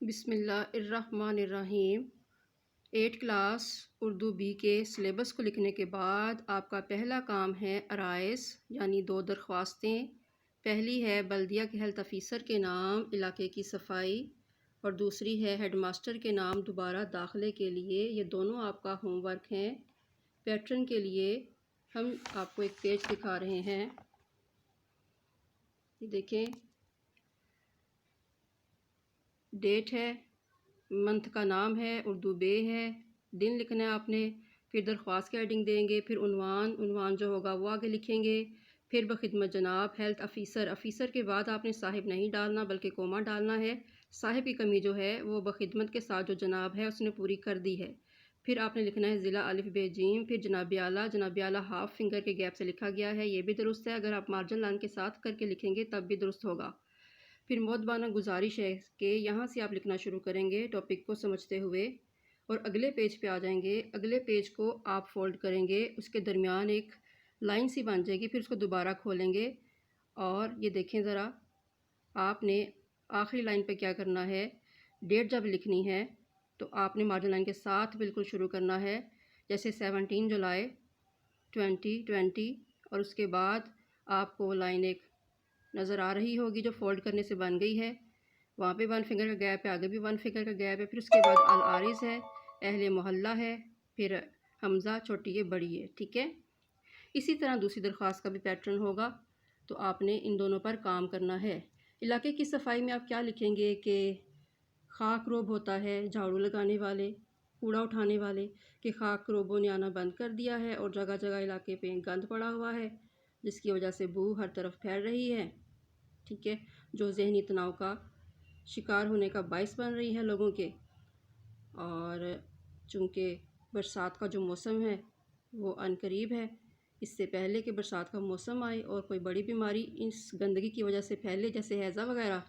بسم اللہ الرحمن الرحیم۔ 8 کلاس اردو بی کے سلیبس کو لکھنے کے بعد آپ کا پہلا کام ہے عرائض یعنی 2 درخواستیں۔ پہلی ہے بلدیہ کے ہیلتھ آفیسر کے نام علاقے کی صفائی، اور دوسری ہے ہیڈ ماسٹر کے نام دوبارہ داخلے کے لیے۔ یہ دونوں آپ کا ہوم ورک ہیں۔ پیٹرن کے لیے ہم آپ کو ایک پیج دکھا رہے ہیں، یہ دیکھیں، ڈیٹ ہے، منتھ کا نام ہے، اردو بے ہے، دن لکھنا ہے آپ نے، پھر درخواست کے ہیڈنگ دیں گے، پھر عنوان جو ہوگا وہ آگے لکھیں گے، پھر بخدمت جناب ہیلتھ آفیسر کے بعد آپ نے صاحب نہیں ڈالنا بلکہ کوما ڈالنا ہے۔ صاحب کی کمی جو ہے وہ بخدمت کے ساتھ جو جناب ہے اس نے پوری کر دی ہے۔ پھر آپ نے لکھنا ہے ضلع الف ب ج، پھر جناب اعلیٰ ہاف فنگر کے گیپ سے لکھا گیا ہے، یہ بھی درست ہے۔ اگر آپ مارجن لائن کے ساتھ کر کے لکھیں گے تب بھی درست ہوگا۔ پھر مؤدبانہ گزارش ہے کہ یہاں سے آپ لکھنا شروع کریں گے ٹاپک کو سمجھتے ہوئے، اور اگلے پیج پہ آ جائیں گے۔ اگلے پیج کو آپ فولڈ کریں گے، اس کے درمیان ایک لائن سی بن جائے گی، پھر اس کو دوبارہ کھولیں گے، اور یہ دیکھیں ذرا، آپ نے آخری لائن پہ کیا کرنا ہے، ڈیٹ جب لکھنی ہے تو آپ نے مارجن لائن کے ساتھ بالکل شروع کرنا ہے، جیسے 17 جولائی 2020، اور اس کے بعد آپ کو لائن ایک نظر آ رہی ہوگی جو فولڈ کرنے سے بن گئی ہے، وہاں پہ 1 فنگر کا گیپ ہے، آگے بھی 1 فنگر کا گیپ ہے، پھر اس کے بعد العارض ہے، اہل محلہ ہے، پھر حمزہ چھوٹی ہے بڑی ہے، ٹھیک ہے۔ اسی طرح دوسری درخواست کا بھی پیٹرن ہوگا، تو آپ نے ان دونوں پر کام کرنا ہے۔ علاقے کی صفائی میں آپ کیا لکھیں گے کہ خاک روب ہوتا ہے جھاڑو لگانے والے، کوڑا اٹھانے والے، کہ خاک روبوں نے آنا بند کر دیا ہے اور جگہ جگہ علاقے پہ گند پڑا ہوا ہے جس کی وجہ سے بو ہر طرف پھیل رہی ہے، ٹھیک ہے، جو ذہنی تناؤ کا شکار ہونے کا باعث بن رہی ہے لوگوں کے۔ اور چونکہ برسات کا جو موسم ہے وہ عنقریب ہے، اس سے پہلے کہ برسات کا موسم آئے اور کوئی بڑی بیماری اس گندگی کی وجہ سے پھیلے جیسے ہیضہ وغیرہ،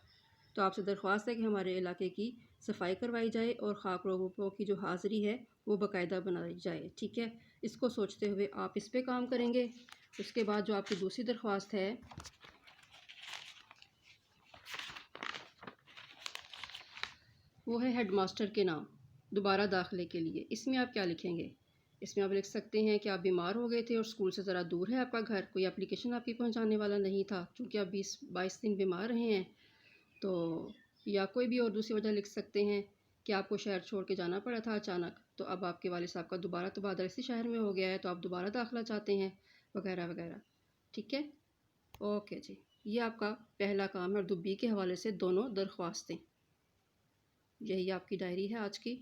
تو آپ سے درخواست ہے کہ ہمارے علاقے کی صفائی کروائی جائے اور خاک روبوں کی جو حاضری ہے وہ باقاعدہ بنائی جائے، ٹھیک ہے۔ اس کو سوچتے ہوئے آپ اس پہ کام کریں گے۔ اس کے بعد جو آپ کی دوسری درخواست ہے وہ ہے ہیڈ ماسٹر کے نام دوبارہ داخلے کے لیے۔ اس میں آپ کیا لکھیں گے؟ اس میں آپ لکھ سکتے ہیں کہ آپ بیمار ہو گئے تھے اور اسکول سے ذرا دور ہے آپ کا گھر، کوئی اپلیکیشن آپ کی پہنچانے والا نہیں تھا، چونکہ آپ 22 دن بیمار رہے ہیں، تو یا کوئی بھی اور دوسری وجہ لکھ سکتے ہیں کہ آپ کو شہر چھوڑ کے جانا پڑا تھا اچانک، تو اب آپ کے والد صاحب کا دوبارہ تبادلہ اسی شہر میں ہو گیا ہے تو آپ دوبارہ داخلہ چاہتے ہیں، وغیرہ وغیرہ، ٹھیک ہے۔ اوکے جی، یہ آپ کا پہلا کام ہے اردو بی کے حوالے سے دونوں درخواستیں۔ یہی آپ کی ڈائری ہے آج کی۔